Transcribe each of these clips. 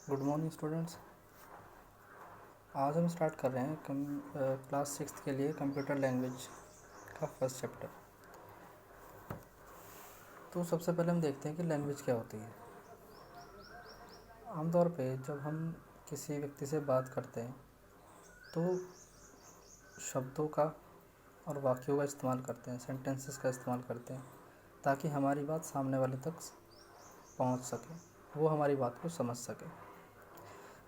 Good morning students. आज हम start कर रहे हैं क्लास 6 के लिए कंप्यूटर लैंग्वेज का फर्स्ट चैप्टर। तो सबसे पहले हम देखते हैं कि लैंग्वेज क्या होती है। आमतौर पे जब हम किसी व्यक्ति से बात करते हैं तो शब्दों का और वाक्यों का इस्तेमाल करते हैं, सेंटेंसेस का इस्तेमाल करते हैं ताकि हमारी बात सामने वाले तक पहुंच सके, वो हमारी बात को समझ सके।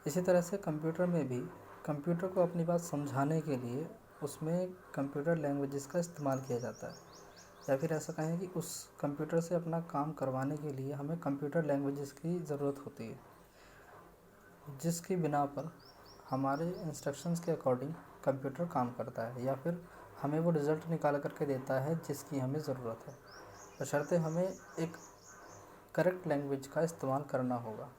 इसी तरह से कंप्यूटर में भी कंप्यूटर को अपनी बात समझाने के लिए उसमें कंप्यूटर लैंग्वेजेस का इस्तेमाल किया जाता है, या फिर ऐसा कहें कि उस कंप्यूटर से अपना काम करवाने के लिए हमें कंप्यूटर लैंग्वेजेस की ज़रूरत होती है, जिसकी बिना पर हमारे इंस्ट्रक्शंस के अकॉर्डिंग कंप्यूटर काम करता है या फिर हमें वो रिज़ल्ट निकाल करके देता है जिसकी हमें ज़रूरत है, बशर्ते हमें एक करेक्ट लैंग्वेज का इस्तेमाल करना होगा।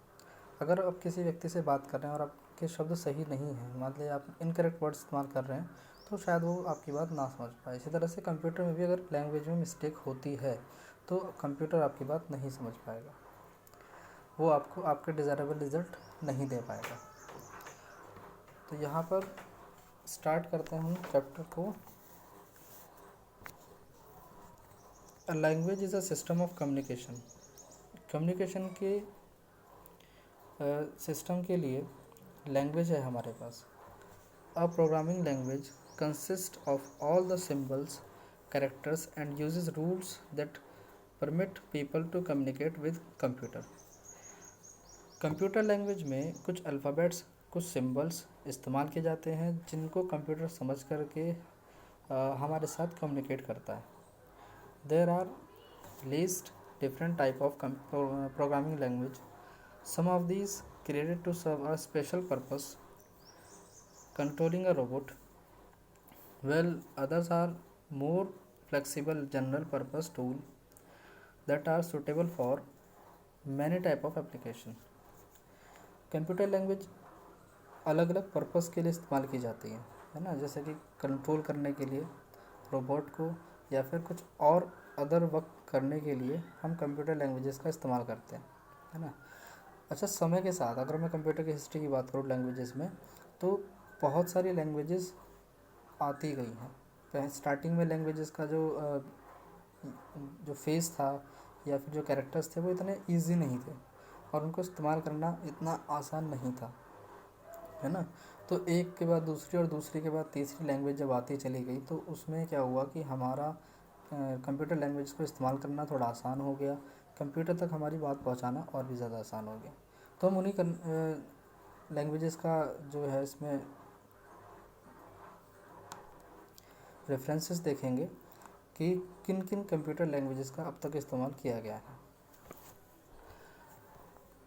अगर आप किसी व्यक्ति से बात कर रहे हैं और आपके शब्द सही नहीं हैं, मान लीजिए आप इनकरेक्ट वर्ड इस्तेमाल कर रहे हैं, तो शायद वो आपकी बात ना समझ पाए। इसी तरह से कंप्यूटर में भी अगर लैंग्वेज में मिस्टेक होती है तो कंप्यूटर आपकी बात नहीं समझ पाएगा, वो आपको आपके डिज़ायरेबल रिज़ल्ट नहीं दे पाएगा। तो यहाँ पर स्टार्ट करते हैं हम चैप्टर को। A language is a system of communication. Communication के सिस्टम के लिए लैंग्वेज है हमारे पास। A programming language consists of all the symbols, characters and uses rules that permit people to communicate with computer. Computer language में कुछ alphabets, कुछ symbols इस्तेमाल किए जाते हैं जिनको कंप्यूटर समझ करके हमारे साथ कम्युनिकेट करता है। There are list different type of programming language. Some of these created to serve a special purpose controlling a robot, while others are more flexible general purpose tool that are suitable for many type of application. Computer language अलग अलग purpose के लिए इस्तेमाल की जाती है ना, जैसे कि कंट्रोल करने के लिए रोबोट को, या फिर कुछ और अदर वर्क करने के लिए हम कंप्यूटर लैंग्वेजेस का इस्तेमाल करते हैं, है ना। अच्छा, समय के साथ अगर मैं कंप्यूटर की हिस्ट्री की बात करूँ लैंग्वेजेस में, तो बहुत सारी लैंग्वेजेस आती गई हैं। स्टार्टिंग में लैंग्वेजेस का जो फेस था या फिर जो कैरेक्टर्स थे वो इतने इजी नहीं थे और उनको इस्तेमाल करना इतना आसान नहीं था, है ना। तो एक के बाद दूसरी और दूसरी के बाद तीसरी लैंग्वेज जब आती चली गई तो उसमें क्या हुआ कि हमारा कंप्यूटर लैंग्वेज को इस्तेमाल करना थोड़ा आसान हो गया, कंप्यूटर तक हमारी बात पहुंचाना और भी ज़्यादा आसान हो गया। तो हम उन्हीं लैंग्वेजेस का जो है इसमें रेफरेंसेस देखेंगे कि किन किन कंप्यूटर लैंग्वेजेस का अब तक इस्तेमाल किया गया है।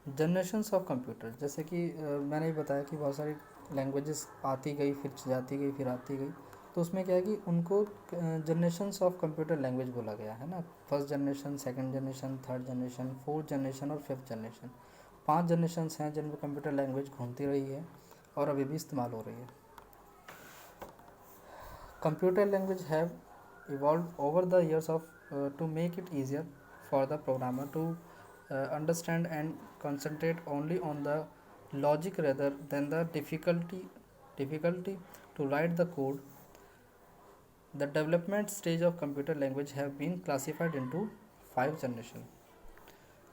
जनरेशन्स ऑफ कंप्यूटर, जैसे कि मैंने ही बताया कि बहुत सारी लैंग्वेजेस आती गई, फिर जाती गई, फिर आती गई, तो उसमें क्या है कि उनको जनरेशन्स ऑफ कंप्यूटर लैंग्वेज बोला गया है ना। First generation, second generation, third generation, fourth generation और फिफ्थ जनरेशन, 5 जनरेशन्स हैं जिनमें कंप्यूटर लैंग्वेज घूमती रही है और अभी भी इस्तेमाल हो रही है। Computer language have evolved over the years to make it easier for the programmer to understand and concentrate only on the logic rather than the difficulty to write the code. The development stage of computer language have been classified into 5 generation।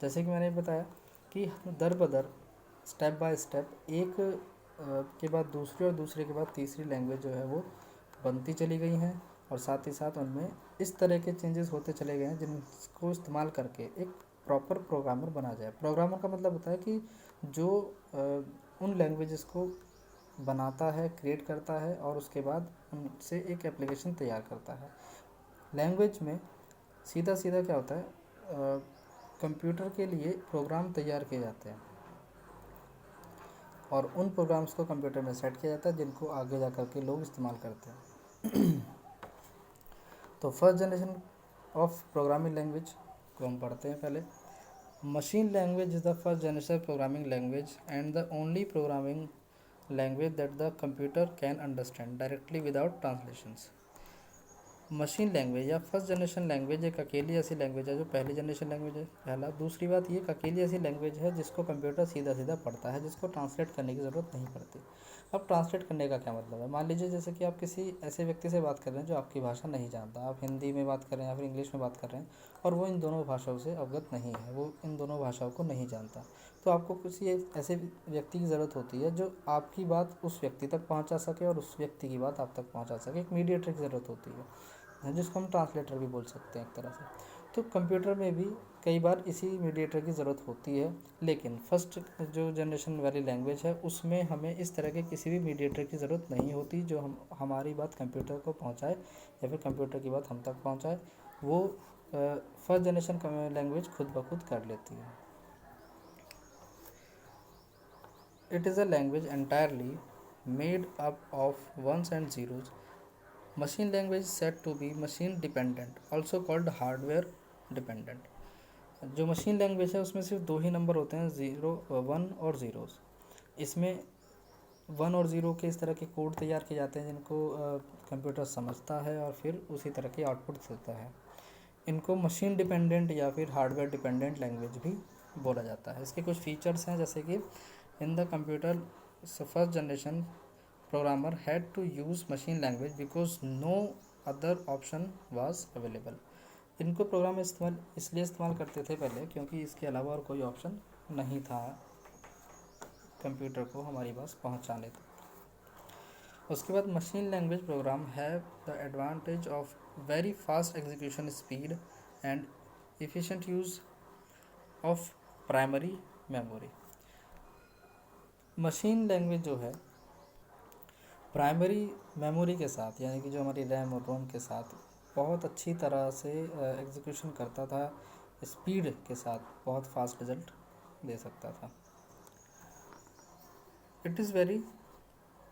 जैसे कि मैंने बताया कि दर बदर step by step एक के बाद दूसरी और दूसरे के बाद तीसरी लैंग्वेज जो है वो बनती चली गई हैं, और साथ ही साथ उनमें इस तरह के चेंजेस होते चले गए हैं जिनको इस्तेमाल करके एक प्रॉपर प्रोग्रामर बना जाए। प्रोग्रामर का मतलब होता है कि जो उन लैंग्वेजेस को बनाता है, क्रिएट करता है और उसके बाद उनसे एक एप्लीकेशन तैयार करता है। लैंग्वेज में सीधा सीधा क्या होता है, कंप्यूटर के लिए प्रोग्राम तैयार किए जाते हैं और उन प्रोग्राम्स को कंप्यूटर में सेट किया जाता है जिनको आगे जा कर के लोग इस्तेमाल करते हैं। तो first generation of programming language को हम पढ़ते हैं पहले। Machine language is the first generation programming language and the only programming language that the computer can understand directly without translations. Machine language या फर्स्ट जनरेशन लैंग्वेज एक अकेली ऐसी language है जो पहली जनरेशन लैंग्वेज है, पहला। दूसरी बात, ये एक अकेली ऐसी लैंग्वेज है जिसको कंप्यूटर सीधा सीधा पढ़ता है, जिसको ट्रांसलेट करने की ज़रूरत नहीं पड़ती। अब ट्रांसलेट करने का क्या मतलब है? मान लीजिए जैसे कि आप किसी ऐसे व्यक्ति से बात कर रहे हैं जो आपकी भाषा नहीं जानता, आप हिंदी में बात कर रहे हैं या फिर इंग्लिश में बात कर रहे हैं, और वो इन दोनों भाषाओं से अवगत नहीं है, वो इन दोनों भाषाओं को नहीं जानता। तो आपको किसी ऐसे व्यक्ति की ज़रूरत होती है जो आपकी बात उस व्यक्ति तक पहुंचा सके और उस व्यक्ति की बात आप तक पहुंचा सके। एक मीडिएटर की ज़रूरत होती है जिसको हम ट्रांसलेटर भी बोल सकते हैं एक तरह से। तो कंप्यूटर में भी कई बार इसी मीडिएटर की ज़रूरत होती है, लेकिन फर्स्ट जो जनरेशन वाली लैंग्वेज है उसमें हमें इस तरह के किसी भी मीडिएटर की ज़रूरत नहीं होती जो हमारी बात कंप्यूटर को पहुंचाए या फिर कंप्यूटर की बात हम तक पहुंचाए। वो फर्स्ट जनरेशन लैंग्वेज खुद ब खुद कर लेती है। It is a language entirely made up of ones and zeros. Machine language is said to be machine dependent, also called hardware dependent. जो मशीन लैंग्वेज है उसमें सिर्फ दो ही नंबर होते हैं, ज़ीरो, वन और ज़ीरोस। इसमें वन और ज़ीरो के इस तरह के कोड तैयार किए जाते हैं जिनको कंप्यूटर समझता है और फिर उसी तरह की आउटपुट देता है। इनको मशीन डिपेंडेंट या फिर हार्डवेयर डिपेंडेंट लैंग्वेज भी बोला जाता है। इसके कुछ फीचर्स हैं, जैसे कि in the computer first generation programmer had to use machine language because no other option was available. इनको प्रोग्राम इसलिए इस्तेमाल करते थे पहले क्योंकि इसके अलावा और कोई ऑप्शन नहीं था कंप्यूटर को हमारी बात पहुंचाने तक। उसके बाद machine language program have the advantage of very fast execution speed and efficient use of primary memory. Machine language जो है प्राइमरी मेमोरी के साथ, यानी कि जो हमारी रैम और रोम के साथ बहुत अच्छी तरह से एग्जीक्यूशन करता था, स्पीड के साथ बहुत फास्ट रिजल्ट दे सकता था। It is very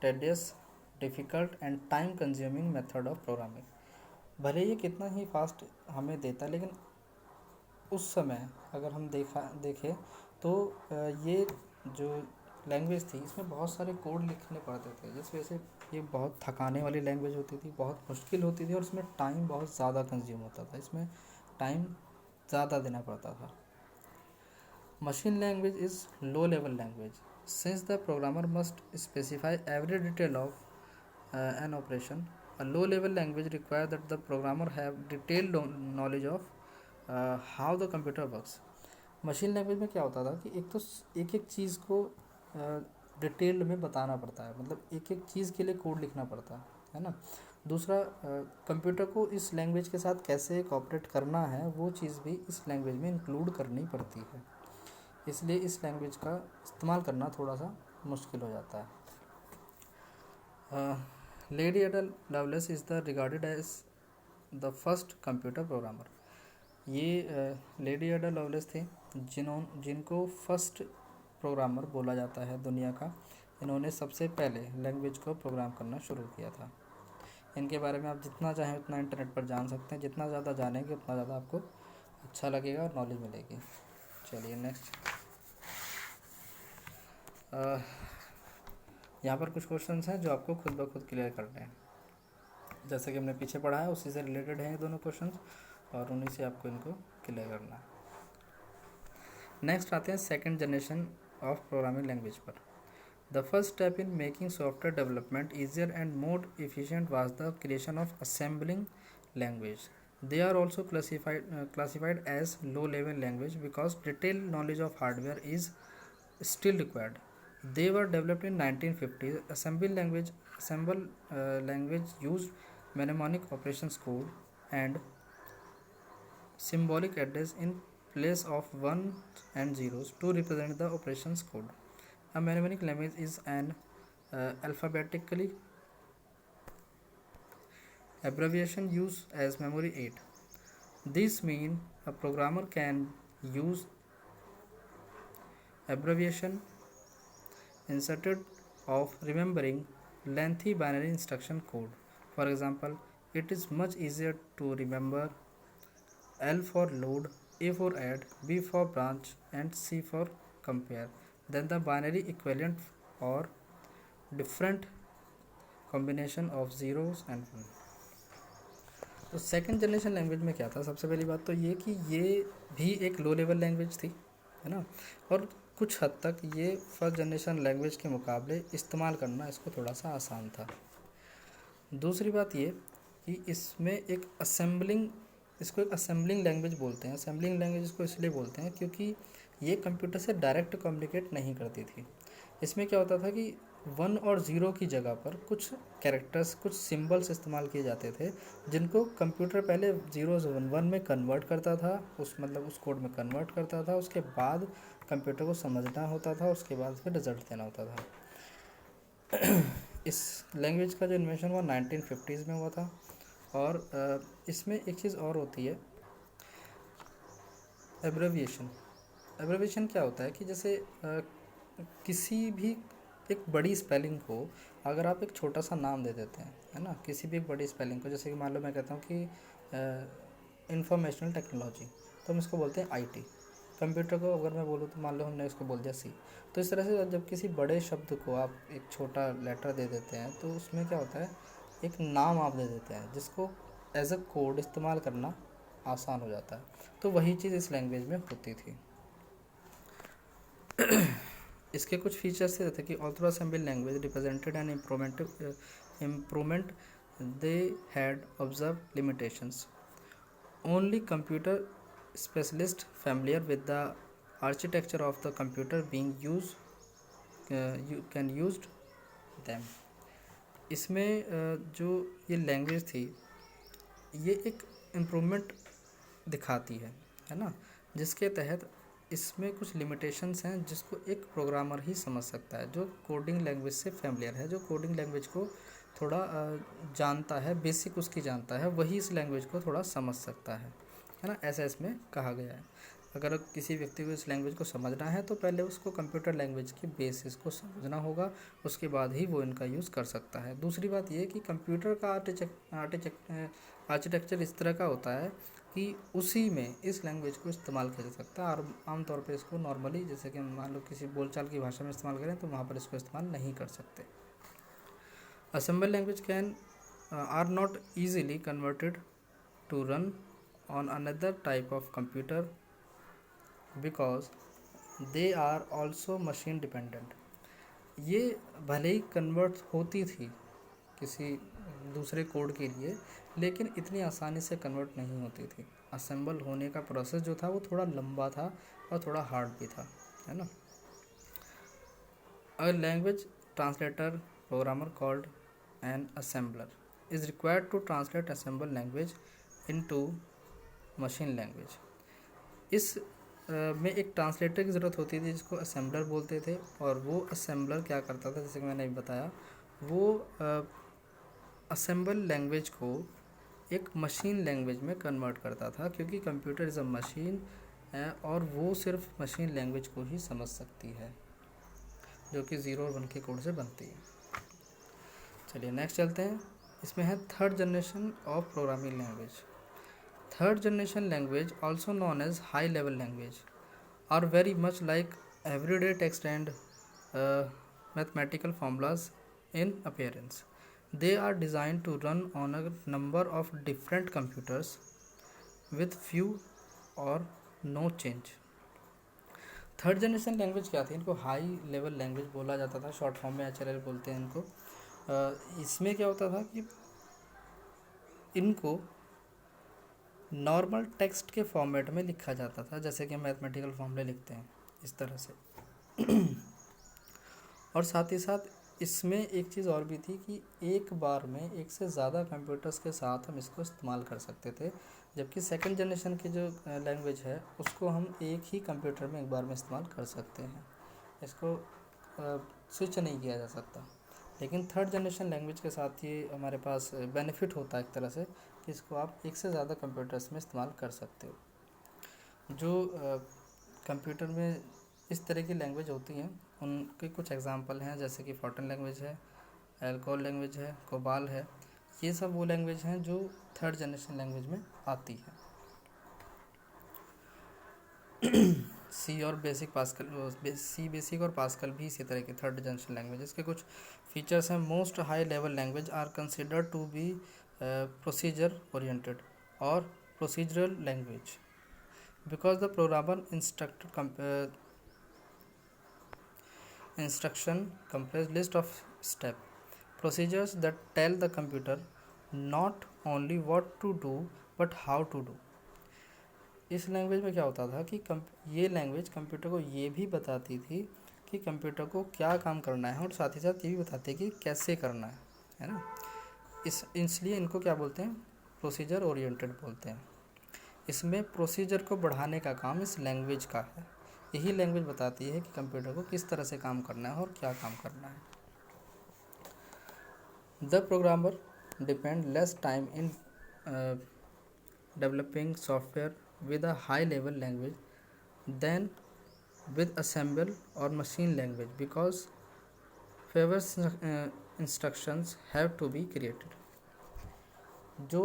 tedious, difficult and time consuming method of programming. भले ये कितना ही फास्ट हमें देता, लेकिन उस समय अगर हम देखें तो ये जो लैंग्वेज थी इसमें बहुत सारे कोड लिखने पड़ते थे, जिस वजह से ये बहुत थकाने वाली लैंग्वेज होती थी, बहुत मुश्किल होती थी और इसमें टाइम बहुत ज़्यादा कंज्यूम होता था, इसमें टाइम ज़्यादा देना पड़ता था। Machine language is low level language since the programmer must specify every detail of an operation. A low level language require that the programmer have detailed knowledge of how the computer works. Machine language में क्या होता था कि एक तो एक चीज़ को detailed में बताना पड़ता है, मतलब एक एक चीज़ के लिए कोड लिखना पड़ता है ना। दूसरा, कंप्यूटर को इस लैंग्वेज के साथ कैसे कोऑपरेट करना है वो चीज़ भी इस लैंग्वेज में इंक्लूड करनी पड़ती है, इसलिए इस लैंग्वेज का इस्तेमाल करना थोड़ा सा मुश्किल हो जाता है। Lady Ada Lovelace is the regarded as the first computer programmer. ये लेडी एडा लवलेस थे जिनको फर्स्ट प्रोग्रामर बोला जाता है दुनिया का। इन्होंने सबसे पहले लैंग्वेज को प्रोग्राम करना शुरू किया था। इनके बारे में आप जितना चाहें उतना इंटरनेट पर जान सकते हैं, जितना ज़्यादा जानेंगे उतना ज़्यादा आपको अच्छा लगेगा और नॉलेज मिलेगी। चलिए नेक्स्ट, यहाँ पर कुछ क्वेश्चंस हैं जो आपको खुद ब खुद क्लियर करने हैं। जैसे कि हमने पीछे पढ़ा है उसी से रिलेटेड हैं ये दोनों क्वेश्चंस और उन्हीं से आपको इनको क्लियर करना है। नेक्स्ट आते हैं second generation of programming language पर। The first step in making software development easier and more efficient was the creation of assembling language. They are also classified as low-level language because detailed knowledge of hardware is still required. They were developed in 1950s. Assemble language used mnemonic operations code and symbolic address in place of ones and zeros to represent the operations code. A mnemonic language is an alphabetically abbreviation used as memory aid. This means a programmer can use abbreviation instead of remembering lengthy binary instruction code. For example, it is much easier to remember L for load, A for add, B for branch, and C for compare than the binary equivalent or different combination of zeros and one. तो second generation language में क्या था, सबसे पहली बात तो ये कि ये भी एक लो लेवल लैंग्वेज थी, है ना, और कुछ हद तक ये फर्स्ट जनरेशन लैंग्वेज के मुकाबले इस्तेमाल करना इसको थोड़ा सा आसान था। दूसरी बात ये कि इसमें एक इसको एक असेंबलिंग लैंग्वेज बोलते हैं। असेंबलिंग लैंग्वेज इसको इसलिए बोलते हैं क्योंकि ये कंप्यूटर से डायरेक्ट कम्युनिकेट नहीं करती थी। इसमें क्या होता था कि 1 और 0 की जगह पर कुछ कैरेक्टर्स, कुछ सिंबल्स इस्तेमाल किए जाते थे, जिनको कंप्यूटर पहले 0 से 1 में कन्वर्ट करता था, उस कोड में कन्वर्ट करता था, उसके बाद कंप्यूटर को समझना होता था, उसके बाद फिर रिजल्ट देना होता था। इस लैंग्वेज का जो इन्वेंशन हुआ 1950s में हुआ था। और इसमें एक चीज़ और होती है, एब्रेविएशन क्या होता है कि जैसे किसी भी एक बड़ी स्पेलिंग को अगर आप एक छोटा सा नाम दे देते हैं, है ना, किसी भी एक बड़ी स्पेलिंग को, जैसे कि मान लो मैं कहता हूँ कि इंफॉर्मेशनल टेक्नोलॉजी, तो हम इसको बोलते हैं आईटी। कंप्यूटर को अगर मैं बोलूँ तो मान लो हमने उसको बोल दिया सी। तो इस तरह से जब किसी बड़े शब्द को आप एक छोटा लेटर दे देते हैं तो उसमें क्या होता है, एक नाम आप दे देते हैं जिसको एज अ कोड इस्तेमाल करना आसान हो जाता है। तो वही चीज़ इस लैंग्वेज में होती थी। इसके कुछ फीचर्स थे, जैसे कि although assembly language represented an improvement, they had observe limitations, only computer specialist familiar with the architecture of the computer being used you can used them। इसमें जो ये लैंग्वेज थी ये एक इम्प्रूवमेंट दिखाती है ना, जिसके तहत इसमें कुछ लिमिटेशंस हैं जिसको एक प्रोग्रामर ही समझ सकता है, जो कोडिंग लैंग्वेज से फैमिलियर है, जो कोडिंग लैंग्वेज को थोड़ा जानता है, बेसिक उसकी जानता है, वही इस लैंग्वेज को थोड़ा समझ सकता है ना, ऐसा इसमें कहा गया है। अगर किसी व्यक्ति को इस लैंग्वेज को समझना है तो पहले उसको कंप्यूटर लैंग्वेज की बेसिस को समझना होगा, उसके बाद ही वो इनका यूज़ कर सकता है। दूसरी बात ये कि कंप्यूटर का आर्किटेक्चर इस तरह का होता है कि उसी में इस लैंग्वेज को इस्तेमाल किया जा सकता है, और आमतौर पे इसको नॉर्मली, जैसे कि मान लो किसी बोलचाल की भाषा में इस्तेमाल करें तो वहाँ पर इसको इस्तेमाल नहीं कर सकते। Assemble language can are not easily converted to run on another type of computer because they are also machine dependent। ये भले ही कन्वर्ट होती थी किसी दूसरे कोड के लिए, लेकिन इतनी आसानी से कन्वर्ट नहीं होती थी। असेंबल होने का प्रोसेस जो था वो थोड़ा लंबा था और थोड़ा हार्ड भी था, है ना। A language translator programmer called an assembler is required to translate assemble language into machine language. इस में एक ट्रांसलेटर की ज़रूरत होती थी जिसको असेंबलर बोलते थे, और वो असेंबलर क्या करता था, जैसे कि मैंने बताया, वो असेंबल लैंग्वेज को एक मशीन लैंग्वेज में कन्वर्ट करता था, क्योंकि कंप्यूटर इज़ अ मशीन है और वो सिर्फ मशीन लैंग्वेज को ही समझ सकती है, जो कि 0 और 1 के कोड से बनती है। चलिए नेक्स्ट चलते हैं। इसमें है third generation of programming language. Third generation language, also known as high level language, are very much like everyday text and mathematical formulas in appearance. They are designed to run on a number of different computers with few or no change। Third generation language क्या थी, इनको high level language बोला जाता था, short form में HLL बोलते हैं इनको। इसमें क्या होता था कि इनको नॉर्मल टेक्स्ट के फॉर्मेट में लिखा जाता था, जैसे कि हम मैथमेटिकल फॉर्मूले लिखते हैं इस तरह से। और साथ ही साथ इसमें एक चीज़ और भी थी कि एक बार में एक से ज़्यादा कंप्यूटर्स के साथ हम इसको इस्तेमाल कर सकते थे, जबकि सेकंड जनरेशन की जो लैंग्वेज है उसको हम एक ही कंप्यूटर में एक बार में इस्तेमाल कर सकते हैं, इसको स्विच नहीं किया जा सकता। लेकिन थर्ड जनरेशन लैंग्वेज के साथ ये हमारे पास बेनिफिट होता है एक तरह से कि इसको आप एक से ज़्यादा कंप्यूटर्स में इस्तेमाल कर सकते हो। जो कंप्यूटर में इस तरह की लैंग्वेज होती हैं उनके कुछ एग्जांपल हैं, जैसे कि फोर्टन लैंग्वेज है, एल्कोल लैंग्वेज है, कोबाल है। ये सब वो लैंग्वेज हैं जो थर्ड जनरेशन लैंग्वेज में आती है। सी और बेसिक पास्कल, सी बेसिक और पास्कल भी इसी तरह के थर्ड जनरेशन लैंग्वेज। इसके कुछ फीचर्स हैं। Most high level language are considered to be procedure oriented or procedural language, because the programmer instruction complex list of step procedures that tell the computer not only what to do but how to do. इस language में क्या होता था कि ये language computer को ये भी बताती थी कि कंप्यूटर को क्या काम करना है और साथ ही साथ ये भी बताती है कि कैसे करना है ना। इसलिए इनको क्या बोलते हैं, प्रोसीजर ओरिएंटेड बोलते हैं। इसमें प्रोसीजर को बढ़ाने का काम इस लैंग्वेज का है। यही लैंग्वेज बताती है कि कंप्यूटर को किस तरह से काम करना है और क्या काम करना है। The programmer depend less time in developing software with a high level language than with assemble or machine language because fewer instructions have to be created. जो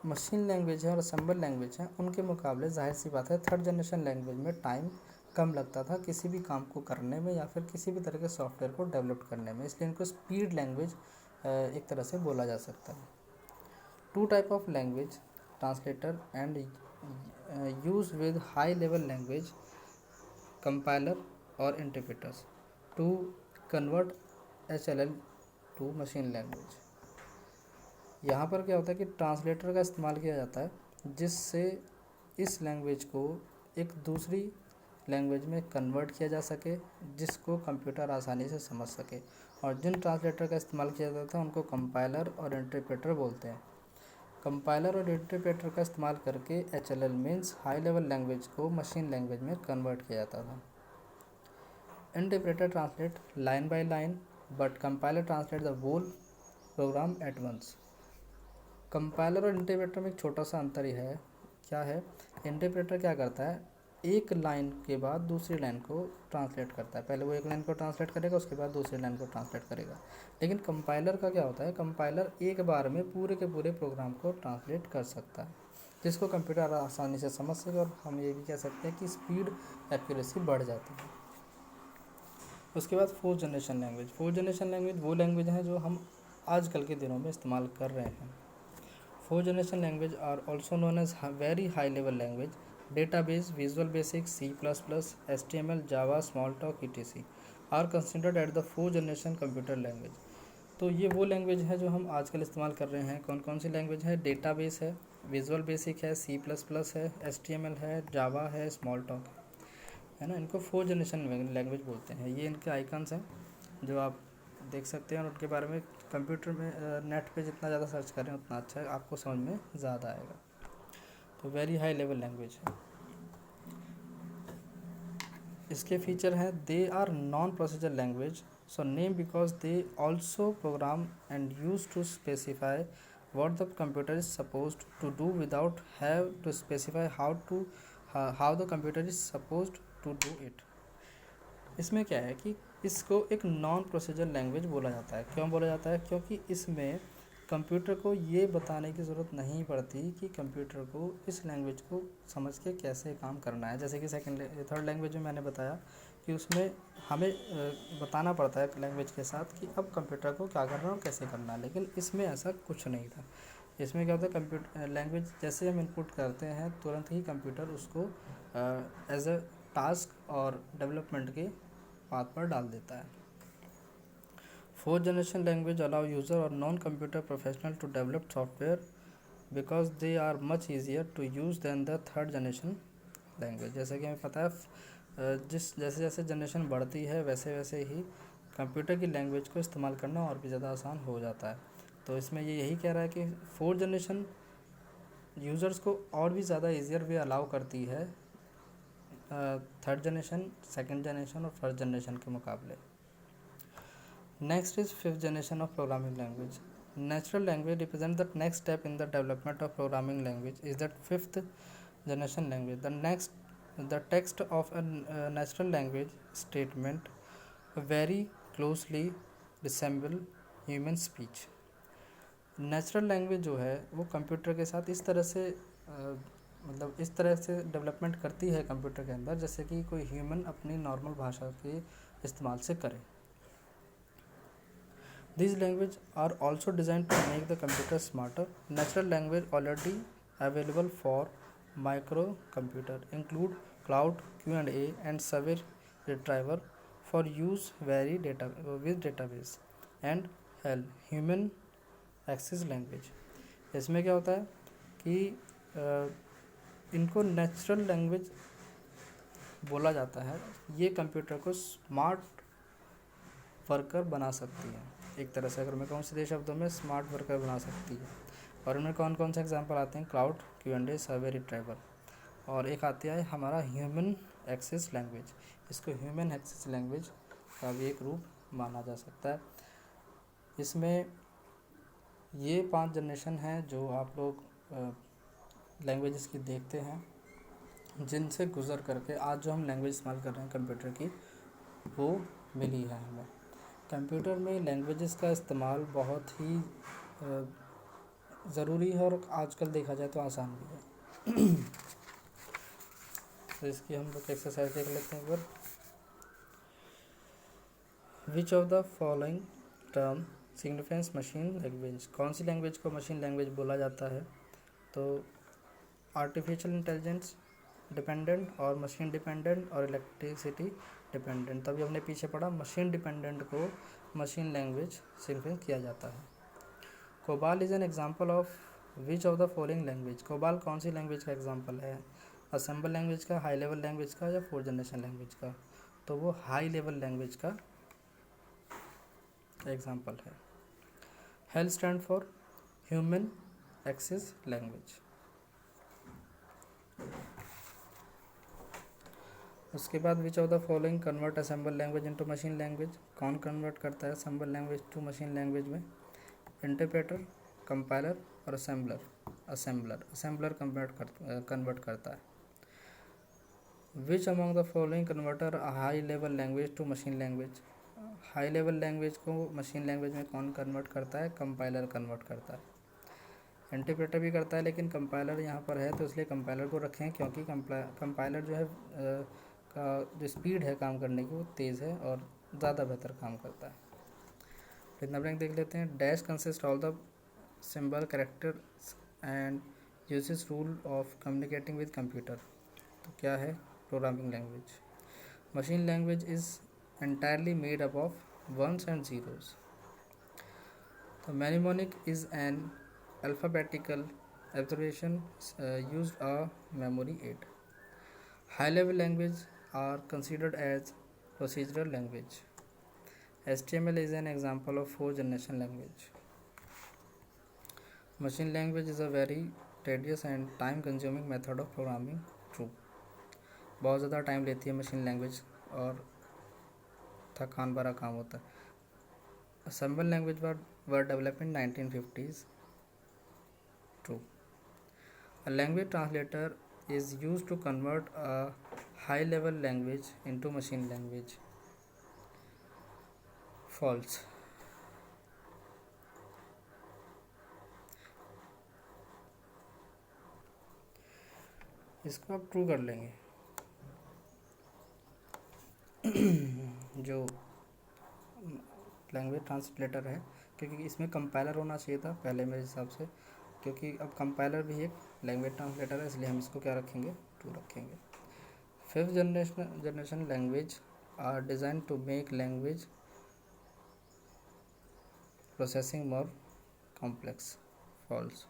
मशीन लैंग्वेज है और असेंबल लैंग्वेज है उनके मुकाबले जाहिर सी बात है थर्ड जनरेशन लैंग्वेज में टाइम कम लगता था किसी भी काम को करने में या फिर किसी भी तरह के सॉफ्टवेयर को डेवलप करने में, इसलिए इनको स्पीड लैंग्वेज एक तरह से बोला जा सकता है। Two type of language translator and use with high level language compiler or interpreters to convert HLL to machine language। यहाँ पर क्या होता है कि ट्रांसलेटर का इस्तेमाल किया जाता है जिससे इस लैंग्वेज को एक दूसरी लैंग्वेज में कन्वर्ट किया जा सके जिसको कंप्यूटर आसानी से समझ सके, और जिन ट्रांसलेटर का इस्तेमाल किया जाता है उनको कंपाइलर और इंटरप्रेटर बोलते हैं। कंपाइलर और इंटरप्रेटर का इस्तेमाल करके HLL means high level language को मशीन लैंग्वेज में कन्वर्ट किया जाता था। Interpreter translate line by line but compiler translate the whole program at once. Compiler और इंटरप्रेटर में एक छोटा सा अंतर ही है, क्या है, इंटरप्रेटर क्या करता है एक लाइन के बाद दूसरी लाइन को ट्रांसलेट करता है। पहले वो एक लाइन को ट्रांसलेट करेगा, उसके बाद दूसरी लाइन को ट्रांसलेट करेगा। लेकिन कंपाइलर का क्या होता है, कंपाइलर एक बार में पूरे के पूरे प्रोग्राम को ट्रांसलेट कर सकता है जिसको कंप्यूटर आसानी से समझ सके, और हम ये भी कह सकते हैं कि स्पीड एक्यूरेसी बढ़ जाती है। उसके बाद fourth generation language. Fourth generation language वो लैंग्वेज है जो हम आजकल के दिनों में इस्तेमाल कर रहे हैं। Fourth generation language are also known as very high level language, database, visual basic, C++, HTML, Java, smalltalk etc. Are considered at the fourth generation computer language. तो ये वो लैंग्वेज है जो हम आजकल इस्तेमाल कर रहे हैं। कौन कौन सी लैंग्वेज है, डेटाबेस है, विजुअल बेसिक है, C++ है, HTML है, जावा है, स्मॉल टॉक है ना। इनको फोर्थ जनरेशन लैंग्वेज बोलते हैं। ये इनके आइकन्स हैं जो आप देख सकते हैं, और उनके बारे में कंप्यूटर में नेट पे जितना ज़्यादा सर्च करें उतना अच्छा है, आपको समझ में ज़्यादा आएगा। तो वेरी हाई लेवल लैंग्वेज है। इसके फीचर हैं, they are non procedure language, so name because they also program and use to specify what the computer is supposed to do without have to specify how the computer is supposed to do it। इसमें क्या है कि इसको एक non procedure language बोला जाता है। क्यों बोला जाता है, क्योंकि इसमें कंप्यूटर को ये बताने की ज़रूरत नहीं पड़ती कि कंप्यूटर को इस लैंग्वेज को समझ के कैसे काम करना है। जैसे कि थर्ड लैंग्वेज में मैंने बताया कि उसमें हमें बताना पड़ता है लैंग्वेज के साथ कि अब कंप्यूटर को क्या करना है और कैसे करना है, लेकिन इसमें ऐसा कुछ नहीं था। इसमें क्या होता है, कंप्यूटर लैंग्वेज जैसे हम इनपुट करते हैं तुरंत ही कंप्यूटर उसको एज अ टास्क और डेवलपमेंट के पाथ पर डाल देता है। Fourth generation language allow user और non computer professional to develop software because they are much easier to use than the third generation language. जैसे कि हमें पता है जैसे जैसे जनरेशन बढ़ती है वैसे वैसे ही कंप्यूटर की लैंग्वेज को इस्तेमाल करना और भी ज़्यादा आसान हो जाता है। तो इसमें ये यही कह रहा है कि फोर्थ जनरेशन यूज़र्स को और भी ज़्यादा ईजियर वे अलाउ करती है थर्ड जनरेशन, सेकेंड जनरेशन और फर्स्ट जनरेशन के मुकाबले। Next is fifth generation of programming language. Natural language represents the next step in the development of programming language is that fifth generation language. The text of a natural language statement very closely resemble human speech. Natural language जो है वो computer के साथ इस तरह से मतलब इस तरह से डेवलपमेंट करती है कंप्यूटर के अंदर जैसे कि कोई ह्यूमन अपनी नॉर्मल भाषा के इस्तेमाल से करे। These languages are also designed to make the computer smarter. Natural language already available for microcomputer include Cloud, Q&A, and Survey Retriever for use with database and HAL Human Access Language. इसमें क्या होता है कि इनको natural language बोला जाता है. ये कंप्यूटर को स्मार्ट वर्कर बना सकती है. एक तरह से अगर मैं कहूँ सीधे शब्दों में स्मार्ट वर्कर बना सकती है. और इनमें कौन कौन से एग्जांपल आते हैं? क्लाउड, Q&A, सर्वे रिट्रीवर. और एक आता है हमारा ह्यूमन एक्सेस लैंग्वेज. इसको ह्यूमन एक्सेस लैंग्वेज का भी एक रूप माना जा सकता है. इसमें ये 5 जनरेशन हैं जो आप लोग लैंग्वेजेस की देखते हैं, जिनसे गुज़र करके आज जो हम लैंग्वेज इस्तेमाल कर रहे हैं कंप्यूटर की, वो मिली है हमें. कंप्यूटर में लैंग्वेजेस का इस्तेमाल बहुत ही ज़रूरी है और आजकल देखा जाए तो आसान भी है. तो इसकी हम लोग एक्सरसाइज देख लेते हैं एक बार. Which of the following term signifies machine language? कौन सी लैंग्वेज को मशीन लैंग्वेज बोला जाता है? तो आर्टिफिशियल इंटेलिजेंस डिपेंडेंट और मशीन डिपेंडेंट और इलेक्ट्रिसिटी डिपेंडेंट. तभी हमने पीछे पढ़ा मशीन डिपेंडेंट को मशीन लैंग्वेज सिग्निफाइज किया जाता है. COBOL is an example of which of the following language? COBOL कौन सी लैंग्वेज का एग्जांपल है? असेंबल लैंग्वेज का, हाई लेवल लैंग्वेज का, या 4th जनरेशन लैंग्वेज का? तो वो हाई लेवल लैंग्वेज का एग्जांपल है. HAL stand for human access language. उसके बाद which of the following convert assemble language into machine language? कौन कन्वर्ट करता है assemble language to machine language में? इंटरप्रेटर, कंपाइलर और असेंबलर कन्वर्ट करता है. Which among the following converter high level language to machine language? High level language को machine language में कौन कन्वर्ट करता है? कंपाइलर कन्वर्ट करता है. इंटरप्रेटर भी करता है, लेकिन कंपाइलर यहाँ पर है तो इसलिए कंपाइलर को रखें, क्योंकि कंपाइलर जो है का जो स्पीड है काम करने की वो तेज़ है और ज़्यादा बेहतर काम करता है. इतना ब्लैंक देख लेते हैं. Dash consist all the symbol characters and uses rule of communicating with computer. तो क्या है? Programming language. Machine language is entirely made up of ones and zeros. The mnemonic is an alphabetical abbreviation used a memory aid. High-level languages are considered as procedural language. HTML is an example of 4th generation language. Machine language is a very tedious and time-consuming method of programming. True. बहुत ज़्यादा time लेती है machine language और थकान भरा काम होता है. Assemble language were developed in 1950s. True. A language translator is used to convert a high level language into machine language. False. इसको आप ट्रू कर लेंगे. जो लैंग्वेज ट्रांसलेटर है, क्योंकि इसमें कंपाइलर होना चाहिए था पहले मेरे हिसाब से, क्योंकि अब कंपाइलर भी एक लैंग्वेज ट्रांसलेटर है, इसलिए हम इसको क्या रखेंगे? ट्रू रखेंगे. 5th generation language are design to make language processing more complex. False.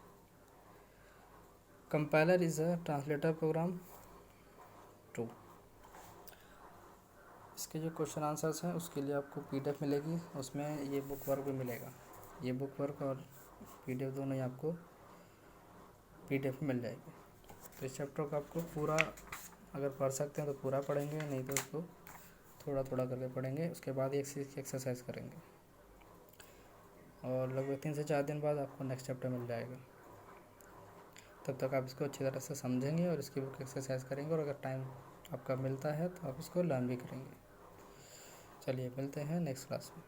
Compiler is a translator program. True. इसके जो क्वेश्चन आंसर्स हैं उसके लिए आपको PDF मिलेगी, उसमें ये बुक वर्क भी मिलेगा. ये बुक वर्क और PDF दोनों ही आपको PDF में मिल जाएगी. तो इस चैप्टर को आपको पूरा अगर पढ़ सकते हैं तो पूरा पढ़ेंगे, नहीं तो उसको थोड़ा थोड़ा करके पढ़ेंगे. उसके बाद एक चीज़ की एक्सरसाइज करेंगे और लगभग 3 से 4 दिन बाद आपको नेक्स्ट चैप्टर मिल जाएगा. तब तक आप इसको अच्छी तरह से समझेंगे और इसकी बुक एक्सरसाइज करेंगे, और अगर टाइम आपका मिलता है तो आप इसको लर्न भी करेंगे. चलिए मिलते हैं नेक्स्ट क्लास में.